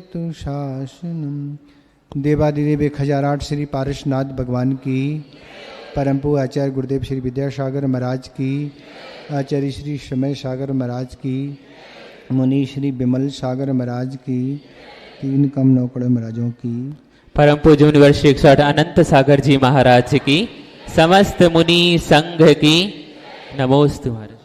हेतु शासनम। देवादिदेव 1008 श्री पारसनाथ भगवान की, परम पूज्य आचार्य गुरुदेव श्री विद्यासागर महाराज की, आचार्य श्री समय सागर महाराज की, मुनि श्री विमल सागर महाराज की, 3 कम नौकड़ महाराजों की, परम पूज्य यूनिवर्स 108 अनंत सागर जी महाराज की, समस्त मुनि संघ की नमोस्तु महाराज।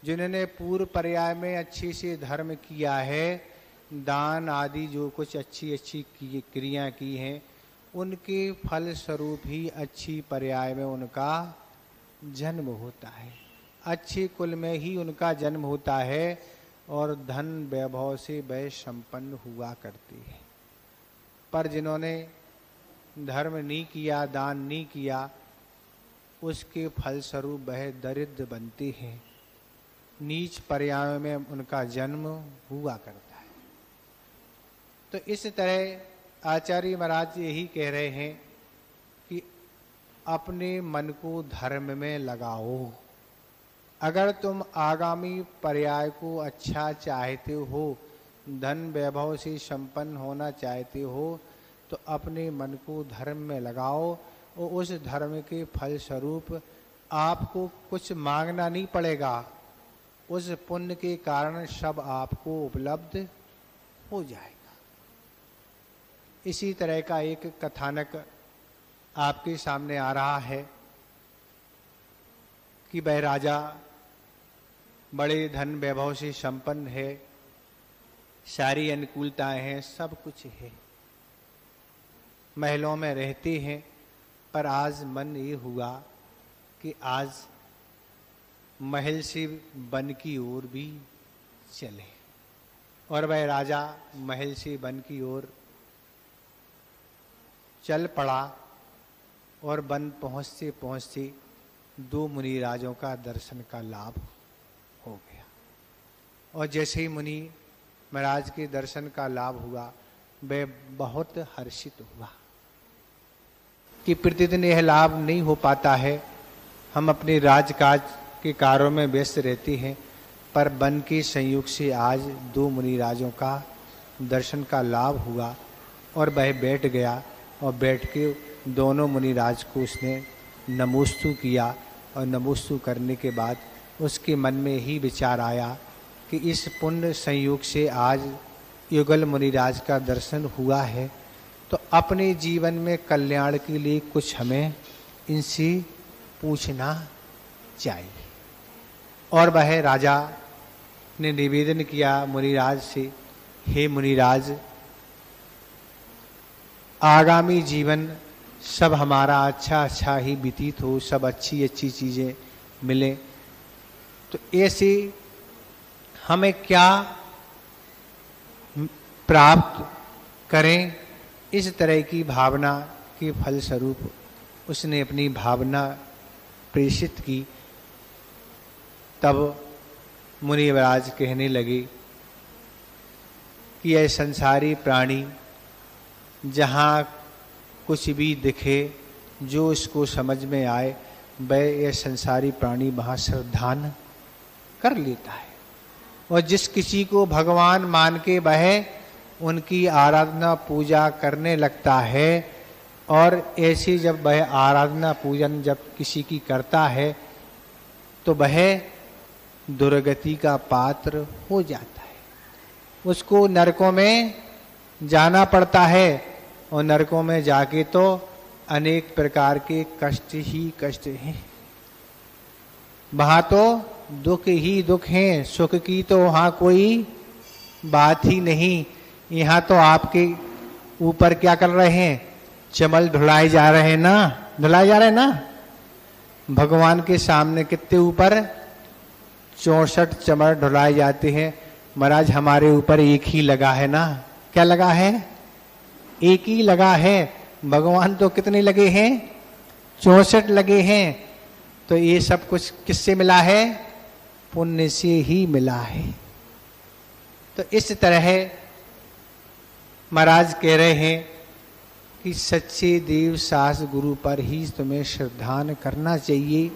जिन्होंने पूर्व पर्याय में अच्छे से धर्म किया है, दान आदि जो कुछ अच्छी अच्छी क्रिया की हैं, उनके फल स्वरूप ही अच्छी पर्याय में उनका जन्म होता है, अच्छे कुल में ही उनका जन्म होता है और धन वैभव से वह संपन्न हुआ करते हैं। पर जिन्होंने धर्म नहीं किया, दान नहीं किया, उसके फलस्वरूप वह दरिद्र बनते हैं, नीच पर्याय में उनका जन्म हुआ करता है। तो इस तरह आचार्य महाराज यही कह रहे हैं कि अपने मन को धर्म में लगाओ। अगर तुम आगामी पर्याय को अच्छा चाहते हो, धन वैभव से संपन्न होना चाहते हो, तो अपने मन को धर्म में लगाओ और उस धर्म के फल स्वरूप आपको कुछ मांगना नहीं पड़ेगा, उस पुण्य के कारण सब आपको उपलब्ध हो जाएगा। इसी तरह का एक कथानक आपके सामने आ रहा है कि वह राजा बड़े धन वैभव से संपन्न है, सारी अनुकूलताएं हैं, सब कुछ है, महलों में रहते हैं। पर आज मन ये हुआ कि आज महल से वन की ओर भी चले, और वह राजा महल से वन की ओर चल पड़ा और वन पहुँचते पहुँचते 2 मुनि राजों का दर्शन का लाभ हो गया। और जैसे ही मुनि महाराज के दर्शन का लाभ हुआ, वह बहुत हर्षित हुआ कि प्रतिदिन यह लाभ नहीं हो पाता है, हम अपने राजकाज के कार्यों में व्यस्त रहते हैं, पर वन के संयोग से आज 2 मुनि राजों का दर्शन का लाभ हुआ। और वह बैठ गया और बैठ के दोनों मुनिराज को उसने नमोस्तु किया, और नमोस्तु करने के बाद उसके मन में ही विचार आया कि इस पुण्य संयोग से आज युगल मुनिराज का दर्शन हुआ है, तो अपने जीवन में कल्याण के लिए कुछ हमें इनसे पूछना चाहिए। और वह राजा ने निवेदन किया मुनिराज से, हे मुनिराज, आगामी जीवन सब हमारा अच्छा अच्छा ही व्यतीत हो, सब अच्छी अच्छी चीज़ें मिलें, तो ऐसे हमें क्या प्राप्त करें, इस तरह की भावना के फलस्वरूप उसने अपनी भावना प्रेषित की। तब मुनिराज कहने लगे कि यह संसारी प्राणी जहाँ कुछ भी दिखे, जो इसको समझ में आए, वह यह संसारी प्राणी वहाँ श्रद्धान कर लेता है, और जिस किसी को भगवान मान के वह उनकी आराधना पूजा करने लगता है, और ऐसे जब वह आराधना पूजन जब किसी की करता है, तो वह दुर्गति का पात्र हो जाता है, उसको नरकों में जाना पड़ता है, और नरकों में जाके तो अनेक प्रकार के कष्ट ही कष्ट हैं, वहाँ तो दुख ही दुख हैं, सुख की तो वहाँ कोई बात ही नहीं। यहाँ तो आपके ऊपर क्या कर रहे हैं, चमल धुलाए जा रहे हैं ना, धुलाए जा रहे हैं ना। भगवान के सामने कितने ऊपर 64 चमल धुलाए जाते हैं। महाराज हमारे ऊपर एक ही लगा है ना, क्या लगा है, एक ही लगा है। भगवान तो कितने लगे हैं, 64 लगे हैं। तो ये सब कुछ किससे मिला है, पुण्य से ही मिला है। तो इस तरह महाराज कह रहे हैं कि सच्चे देव सास गुरु पर ही तुम्हें श्रद्धान करना चाहिए।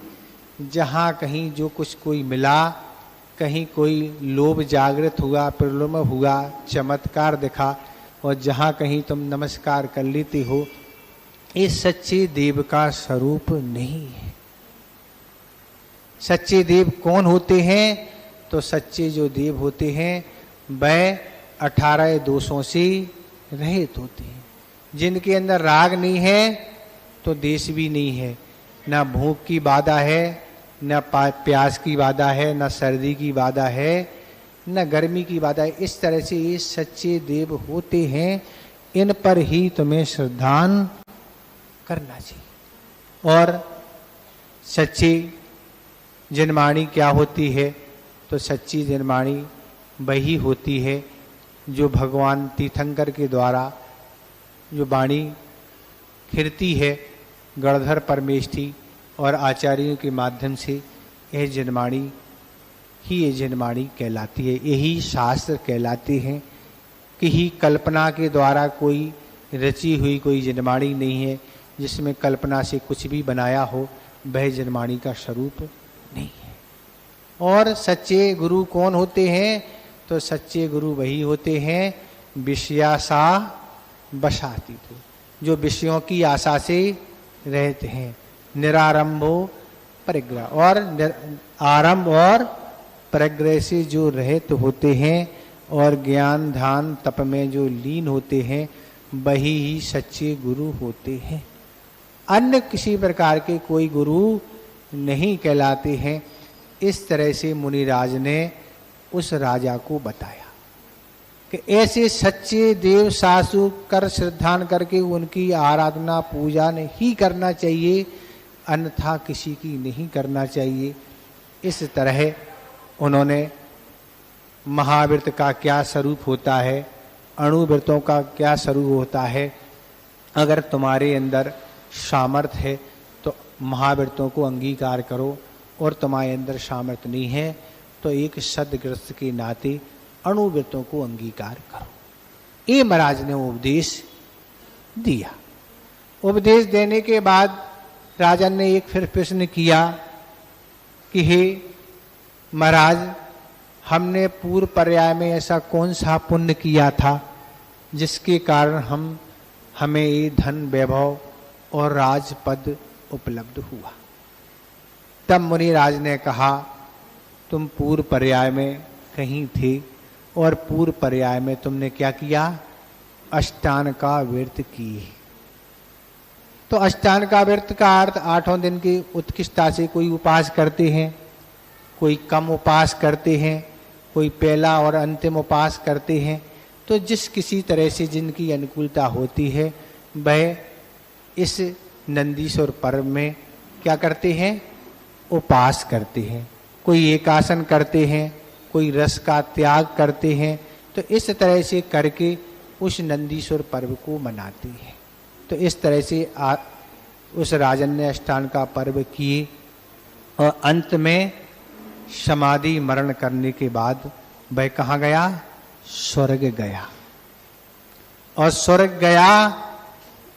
जहाँ कहीं जो कुछ कोई मिला कहीं कोई लोभ जागृत हुआ, प्रलोभ हुआ, चमत्कार दिखा, और जहाँ कहीं तुम नमस्कार कर लेते हो, ये सच्चे देव का स्वरूप नहीं है। सच्चे देव कौन होते हैं? तो सच्चे जो देव होते हैं वह 18 दोषों से रहित होते हैं। जिनके अंदर राग नहीं है तो देश भी नहीं है, ना भूख की बाधा है, न प्यास की बाधा है, न सर्दी की बाधा है, न गर्मी की बाधा है। इस तरह से ये सच्चे देव होते हैं। इन पर ही तुम्हें श्रद्धान करना चाहिए। और सच्ची जनवाणी क्या होती है? तो सच्ची जनवाणी वही होती है जो भगवान तीर्थंकर के द्वारा जो वाणी खिरती है, गणधर परमेष्ठी और आचार्यों के माध्यम से, यह जनवाणी ही ये जनवाणी कहलाती है। यही शास्त्र कहलाते हैं कि ही कल्पना के द्वारा कोई रची हुई कोई जनवाणी नहीं है, जिसमें कल्पना से कुछ भी बनाया हो, वह जनवाणी का स्वरूप नहीं है। और सच्चे गुरु कौन होते हैं? तो सच्चे गुरु वही होते हैं विषयासा बसाती थे, जो विषयों की आशा से रहते हैं। निरारंभो परिग्रह, और आरंभ और परिग्रह से जो रहित होते हैं और ज्ञान ध्यान तप में जो लीन होते हैं, वही ही सच्चे गुरु होते हैं। अन्य किसी प्रकार के कोई गुरु नहीं कहलाते हैं। इस तरह से मुनिराज ने उस राजा को बताया कि ऐसे सच्चे देव सासु कर श्रद्धान करके उनकी आराधना पूजा ही करना चाहिए, अन्यथा किसी की नहीं करना चाहिए। इस तरह उन्होंने महाव्रत का क्या स्वरूप होता है, अणुव्रतों का क्या स्वरूप होता है, अगर तुम्हारे अंदर सामर्थ्य है तो महाव्रतों को अंगीकार करो, और तुम्हारे अंदर सामर्थ्य नहीं है तो एक सदग्रस्त के नाते अणुव्रतों को अंगीकार करो। ये महाराज ने उपदेश दिया। उपदेश देने के बाद राजन ने एक फिर प्रश्न किया कि हे महाराज, हमने पूर्व पर्याय में ऐसा कौन सा पुण्य किया था जिसके कारण हमें ये धन वैभव और राजपद उपलब्ध हुआ? तब मुनिराज ने कहा, तुम पूर्व पर्याय में कहीं थे और पूर्व पर्याय में तुमने क्या किया? अष्टांग का व्रत किए। तो अष्टांग का व्रत का अर्थ 8 दिन की उत्कृष्टता से कोई उपास करते हैं, कोई कम उपास करते हैं, कोई पहला और अंतिम उपास करते हैं। तो जिस किसी तरह से जिनकी अनुकूलता होती है वह इस नंदीश्वर पर्व में क्या करते हैं? उपास करते हैं। कोई एकासन करते हैं, कोई रस का त्याग करते हैं। तो इस तरह से करके उस नंदीश्वर पर्व को मनाते हैं। तो इस तरह से उस राजन ने अष्टांग का पर्व किए और अंत में समाधि मरण करने के बाद वह कहाँ गया? स्वर्ग गया। और स्वर्ग गया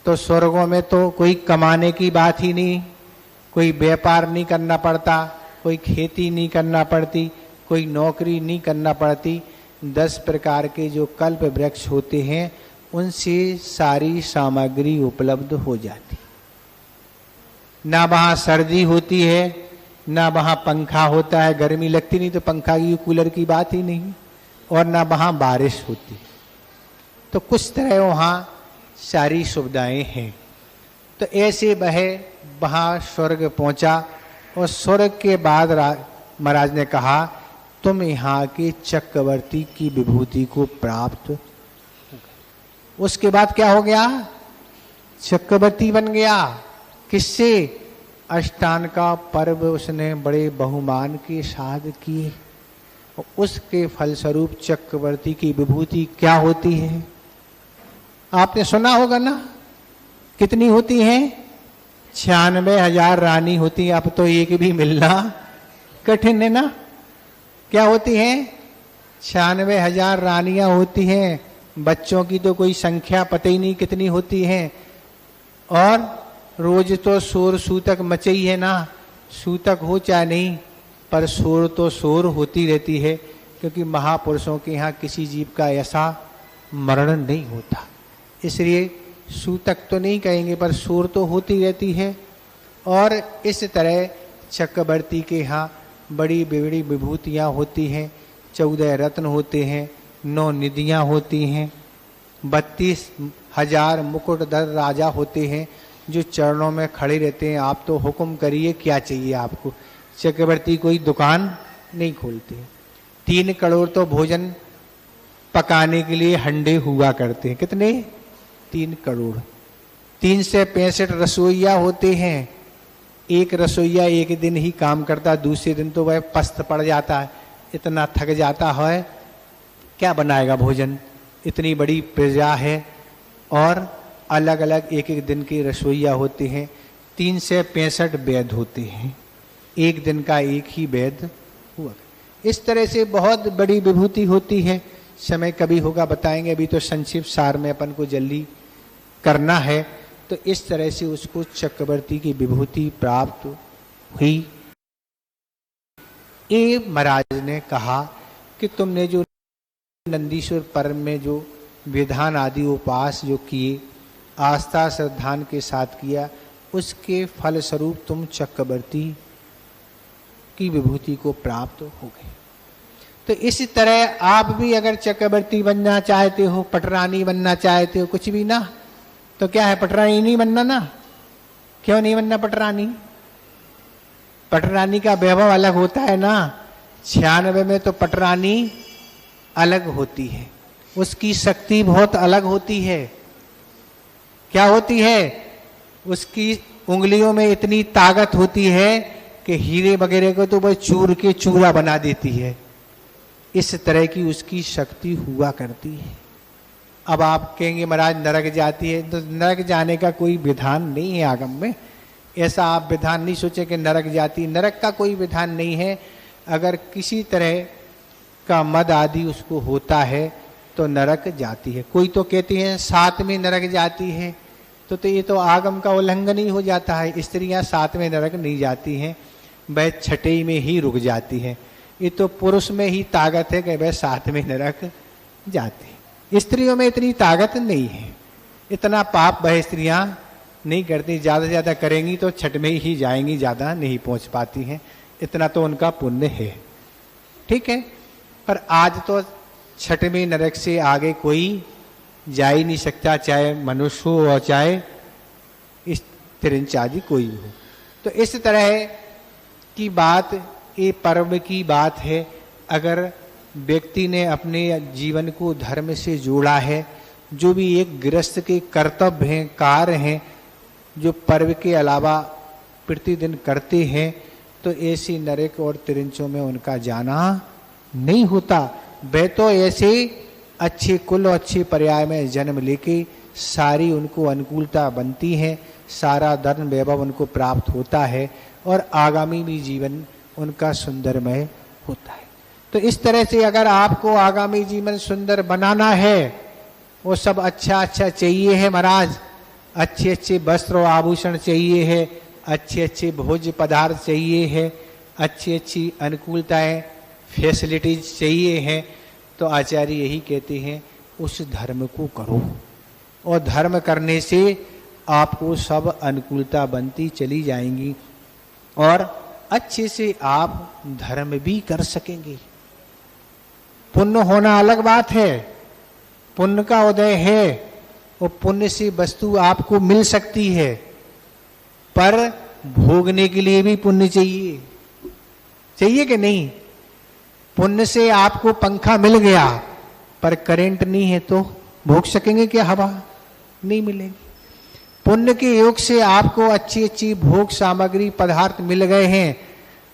तो स्वर्गों में तो कोई कमाने की बात ही नहीं, कोई व्यापार नहीं करना पड़ता, कोई खेती नहीं करना पड़ती, कोई नौकरी नहीं करना पड़ती। 10 प्रकार के जो कल्प वृक्ष होते हैं उनसे सारी सामग्री उपलब्ध हो जाती। ना वहाँ सर्दी होती है, ना वहाँ पंखा होता है, गर्मी लगती नहीं तो पंखा की कूलर की बात ही नहीं, और ना वहाँ बारिश होती। तो कुछ तरह वहाँ सारी सुविधाएं हैं। तो ऐसे वह वहाँ स्वर्ग पहुँचा और स्वर्ग के बाद महाराज ने कहा, तुम यहाँ के चक्रवर्ती की विभूति को प्राप्त हो गए। उसके बाद क्या हो गया? चक्रवर्ती बन गया। किससे? अष्टांग का पर्व उसने बड़े बहुमान के साथ किए। उसके फलस्वरूप चक्रवर्ती की विभूति क्या होती है? आपने सुना होगा ना, कितनी होती है? 96,000 रानी होती है। अब तो एक भी मिलना कठिन है ना। क्या होती है? 96,000 रानियां होती हैं। बच्चों की तो कोई संख्या पता ही नहीं कितनी होती है। और रोज तो शोर सूतक मचे ही है ना, सूतक हो चाहे नहीं, पर शोर तो शोर होती रहती है, क्योंकि महापुरुषों के यहाँ किसी जीव का ऐसा मरण नहीं होता। इसलिए सूतक तो नहीं कहेंगे, पर शोर तो होती रहती है। और इस तरह चक्रवर्ती के यहाँ बड़ी बड़ी विभूतियाँ होती हैं, 14 रत्न होते हैं, 9 निधियाँ होती हैं, 32,000 मुकुटधर राजा होते हैं जो चरणों में खड़े रहते हैं। आप तो हुक्म करिए, क्या चाहिए आपको। चक्रवर्ती कोई दुकान नहीं खोलते। 3 करोड़ तो भोजन पकाने के लिए हंडे हुआ करते हैं। कितने? 3 करोड़। 365 रसोइया होते हैं। एक रसोइया एक दिन ही काम करता, दूसरे दिन तो वह पस्त पड़ जाता है, इतना थक जाता है, क्या बनाएगा भोजन। इतनी बड़ी प्रजा है और अलग अलग एक एक दिन के रसोइया होते हैं। 365 वैद होते हैं, एक दिन का एक ही वैद हुआ। इस तरह से बहुत बड़ी विभूति होती है। समय कभी होगा बताएंगे, अभी तो संक्षिप्त सार में अपन को जल्दी करना है। तो इस तरह से उसको चक्रवर्ती की विभूति प्राप्त हुई। ये महाराज ने कहा कि तुमने जो नंदीश्वर पर्व में जो विधान आदि उपास जो किए, आस्था श्रद्धान के साथ किया, उसके फल स्वरूप तुम चक्रवर्ती की विभूति को प्राप्त हो गए। तो इसी तरह आप भी अगर चक्रवर्ती बनना चाहते हो, पटरानी बनना चाहते हो, कुछ भी ना, तो क्या है, पटरानी नहीं बनना ना। क्यों नहीं बनना पटरानी? पटरानी का वैभव अलग होता है ना। 96 में तो पटरानी अलग होती है, उसकी शक्ति बहुत अलग होती है। क्या होती है? उसकी उंगलियों में इतनी ताकत होती है कि हीरे वगैरह को तो वह चूर के चूरा बना देती है। इस तरह की उसकी शक्ति हुआ करती है। अब आप कहेंगे महाराज नरक जाती है, तो नरक जाने का कोई विधान नहीं है आगम में। ऐसा आप विधान नहीं सोचे कि नरक जाती, नरक का कोई विधान नहीं है। अगर किसी तरह का मद आदि उसको होता है तो नरक जाती है। कोई तो कहते हैं 7 में नरक जाती है, तो ये तो आगम का उल्लंघन ही हो जाता है। स्त्रियां 7 में नरक नहीं जाती हैं, वह 6 में ही रुक जाती हैं। ये तो पुरुष में ही ताकत है कि वह 7 में नरक जाती है। स्त्रियों में इतनी ताकत नहीं है, इतना पाप वह स्त्रियां नहीं करती। ज्यादा से ज्यादा करेंगी तो 6 में ही जाएंगी, ज्यादा नहीं पहुंच पाती हैं। इतना तो उनका पुण्य है, ठीक है। पर आज तो 6वें नरक से आगे कोई जा ही नहीं सकता, चाहे मनुष्य हो और चाहे इस तिरंच आदि कोई हो। तो इस तरह की बात, ये पर्व की बात है। अगर व्यक्ति ने अपने जीवन को धर्म से जोड़ा है, जो भी एक गृहस्थ के कर्तव्य हैं, कार्य हैं, जो पर्व के अलावा प्रतिदिन करते हैं, तो ऐसी नरक और तिरंचों में उनका जाना नहीं होता। वे तो ऐसे अच्छे कुल और अच्छे पर्याय में जन्म लेके सारी उनको अनुकूलता बनती है, सारा धर्म वैभव उनको प्राप्त होता है और आगामी भी जीवन उनका सुंदरमय होता है। तो इस तरह से अगर आपको आगामी जीवन सुंदर बनाना है, वो सब अच्छा अच्छा चाहिए है महाराज। अच्छे अच्छे वस्त्र और आभूषण चाहिए है, अच्छे अच्छे भोज्य पदार्थ चाहिए है, अच्छी अच्छी अनुकूलताएं फैसिलिटीज चाहिए हैं। तो आचार्य यही कहते हैं उस धर्म को करो, और धर्म करने से आपको सब अनुकूलता बनती चली जाएंगी और अच्छे से आप धर्म भी कर सकेंगे। पुण्य होना अलग बात है, पुण्य का उदय है, वो पुण्य से वस्तु आपको मिल सकती है, पर भोगने के लिए भी पुण्य चाहिए। चाहिए कि नहीं? पुण्य से आपको पंखा मिल गया पर करंट नहीं है तो भोग सकेंगे क्या? हवा नहीं मिलेगी। पुण्य के योग से आपको अच्छी अच्छी भोग सामग्री पदार्थ मिल गए हैं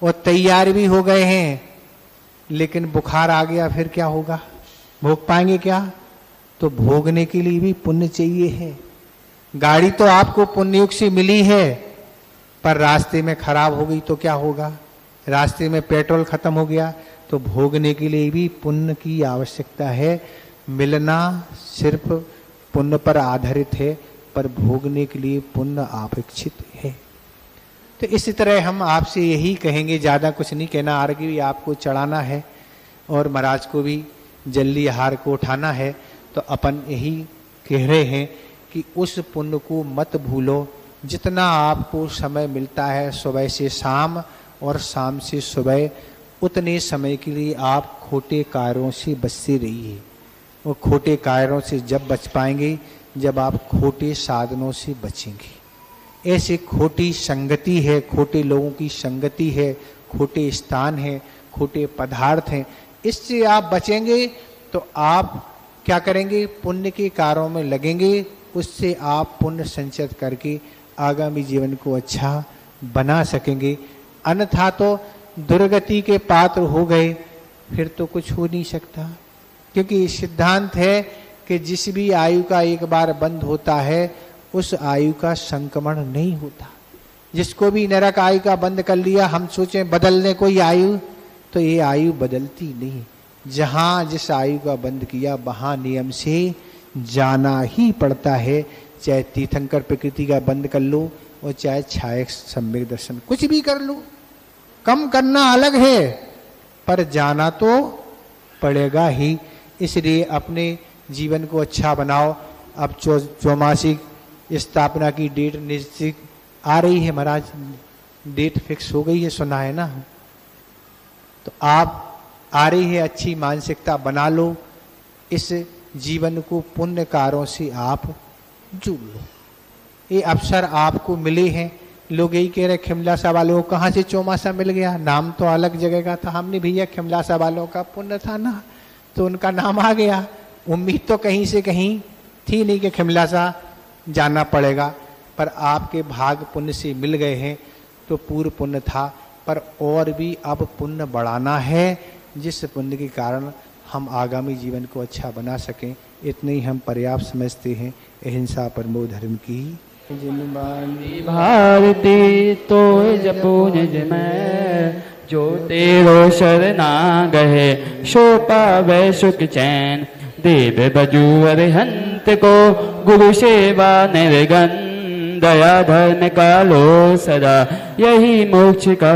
और तैयार भी हो गए हैं, लेकिन बुखार आ गया फिर क्या होगा? भोग पाएंगे क्या? तो भोगने के लिए भी पुण्य चाहिए है। गाड़ी तो आपको पुण्य योग से मिली है, पर रास्ते में खराब हो गई तो क्या होगा? रास्ते में पेट्रोल खत्म हो गया तो भोगने के लिए भी पुण्य की आवश्यकता है। मिलना सिर्फ पुण्य पर आधारित है, पर भोगने के लिए पुण्य अपेक्षित है। तो इसी तरह हम आपसे यही कहेंगे, ज़्यादा कुछ नहीं कहना। आरती भी आपको चढ़ाना है और महाराज को भी जल्दी आहार को उठाना है। तो अपन यही कह रहे हैं कि उस पुण्य को मत भूलो। जितना आपको समय मिलता है सुबह से शाम और शाम से सुबह, उतने समय के लिए आप खोटे कार्यों से बचते रहिए। वो खोटे कार्यों से जब बच पाएंगे जब आप खोटे साधनों से बचेंगे। ऐसे खोटी संगति है, खोटे लोगों की संगति है, खोटे स्थान है, खोटे पदार्थ हैं, इससे आप बचेंगे तो आप क्या करेंगे, पुण्य के कार्यों में लगेंगे। उससे आप पुण्य संचित करके आगामी जीवन को अच्छा बना सकेंगे। अन्यथा तो दुर्गति के पात्र हो गए, फिर तो कुछ हो नहीं सकता। क्योंकि सिद्धांत है कि जिस भी आयु का एक बार बंद होता है उस आयु का संक्रमण नहीं होता। जिसको भी नरक आयु का बंद कर लिया, हम सोचें बदलने कोई आयु, तो ये आयु बदलती नहीं। जहाँ जिस आयु का बंद किया वहाँ नियम से जाना ही पड़ता है। चाहे तीर्थंकर प्रकृति का बंद कर लो और चाहे छायक सम्यक दर्शन, कुछ भी कर लो। कम करना अलग है पर जाना तो पड़ेगा ही। इसलिए अपने जीवन को अच्छा बनाओ। अब चौमासिक स्थापना की डेट निश्चित आ रही है महाराज, डेट फिक्स हो गई है, सुना है ना। तो आप आ रही है, अच्छी मानसिकता बना लो। इस जीवन को पुण्य कार्यों से आप जुड़ लो। ये अवसर आपको मिले हैं। लोग यही कह रहे खिमलासा वालों को कहाँ से चौमासा मिल गया, नाम तो अलग जगह का था। हमने भैया खिमलासा वालों का पुण्य था ना, तो उनका नाम आ गया। उम्मीद तो कहीं से कहीं थी नहीं कि खिमलासा जाना पड़ेगा, पर आपके भाग पुण्य से मिल गए हैं। तो पूर्व पुण्य था, पर और भी अब पुण्य बढ़ाना है, जिस पुण्य के कारण हम आगामी जीवन को अच्छा बना सकें। इतने ही हम पर्याप्त समझते हैं। अहिंसा परमो धर्म की भारती तो जपो निज में, जो तेरो शरणा गहे शो पावे सुख चैन। देव बजू अरिहंत को गुरु सेवा निर्गन, दया धर्म का लो सदा यही मोक्ष का